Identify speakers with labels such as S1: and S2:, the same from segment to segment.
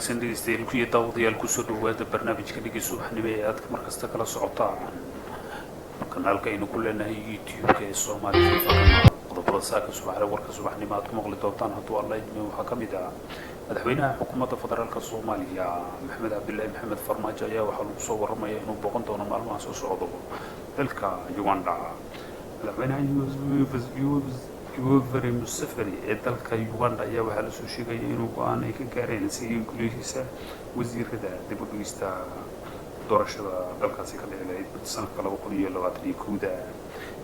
S1: wanaagsan dhegeystayaal iyo daawadayaal ku soo dhawaada barnaamijka dhegeyso waxnimo ee aad mar kasta kala socotaan kanaalka aynu ku leenahay YouTube-ka ee Soomaaliya qodobada saaka subaxda warka subaxnimo aad ku maqli doontaan hadduu alla idmo waxaa ka mid ah madaxweynaha xukuumadda federaalka Soomaaliya Maxamed Cabdullaahi Maxamed Farmaajo ayaa waxaa lagu soo waramayaa inuu booqan doono maalmaha soo socda dalka Uganda. madaxweynaha Yoweri Museveni ee dalka Uganda ayaa waxaa la soo sheegay inuu go'aan ay ka gaareen sidii golihiisa wasiirada dib u dhigista doorashada dalkaasi ka dhacay sanadka 2021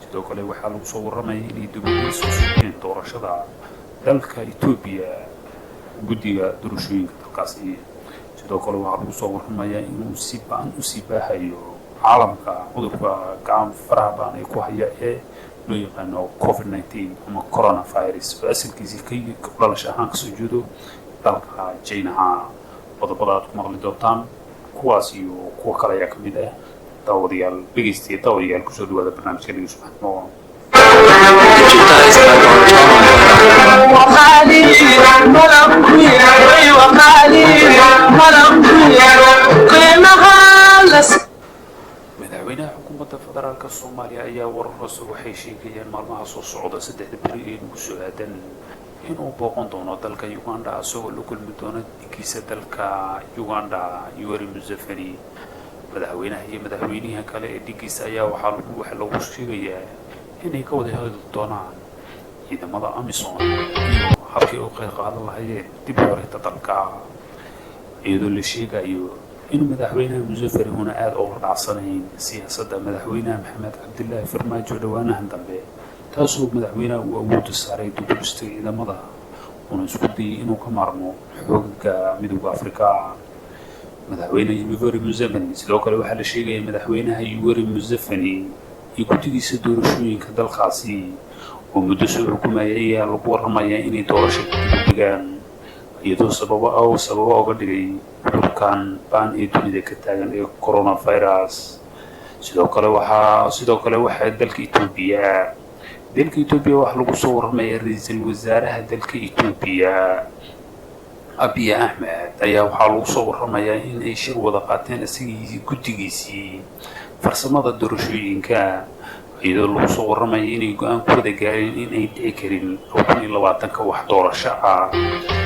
S1: sidoo kale waxaa lagu soo waramayay inay dib u dhigis ku sameeyeen doorashada dalka Ethiopia guddiga doorashooyinka dalkaasi sidoo kale waxaa lagu soo waramayaa inuu si baan u sii baahayo caalamka cudurka gacan faraha baan ay ku haya ee loo yaqaano COVID-19 ama coronavirus oo asalkiisii ka dhalasho ahaan kasoo jeedo dalka China. qodobada aad ku maqli doontaan kuwaas iyo kuwa kale ayaa ka mid ah daawadayaal dhegeystayaal kusoo dhawaada barnaamijka dhegeyso waxnimo madaxweynaha xukuumadda federaalka Soomaaliya ayaa warar cusub waxay sheegayaan maalmaha soo socda 3 bari ee ugu soo aadan inuu booqan doono dalka Uganda asagoo la kulmi doono dhigiisa dalka Uganda Yoweri Museveni. madaxweynaha iyo madaxweynaha kale ee dhigiisa ayaa waxaa lagu sheegayaa inay ka wada hadli doonaan ciidamada AMISOM iyo habkii uu qayb qaadan lahaayeen dib u wareegta dalka iyadoo la sheegayo in madaxweynaha Museveni uu aad uga dhacsanayn siyaasadda madaxweynaha Maxamed Cabdullaahi Farmaajo dhawaanahan dambe taasoo madaxweynaha uu awood u saaray dib u dhigista ciidamada una isku dayay inuu ka maarmo xoogga midowga Afrika. madaxweynaha Yoweri Museveni sidoo kale waxaa la sheegayaa madaxweynaha Yoweri Museveni iyo guddigiisa doorashooyinka dalkaasi oo muddo soo xukumayay ayaa lagu waramayaa inay doorasho dib u dhigaan iyadoo sababo uga dhigay cudurkan baan ee dunida ka taagan ee coronavirus. sidoo kale waxaa dalka Itoobiya waxaa lagu soo waramayaa ra'iisul wasaaraha dalka Itoobiya Abiy Ahmed ayaa waxaa lagu soo waramayaa in ay shir wada qaateen isagii guddigiisii farsamada doorashooyinka iyadoo lagu soo waramayaa inay go'aan ku wada gaareen in ay dhici karin 2020 wax doorasho ah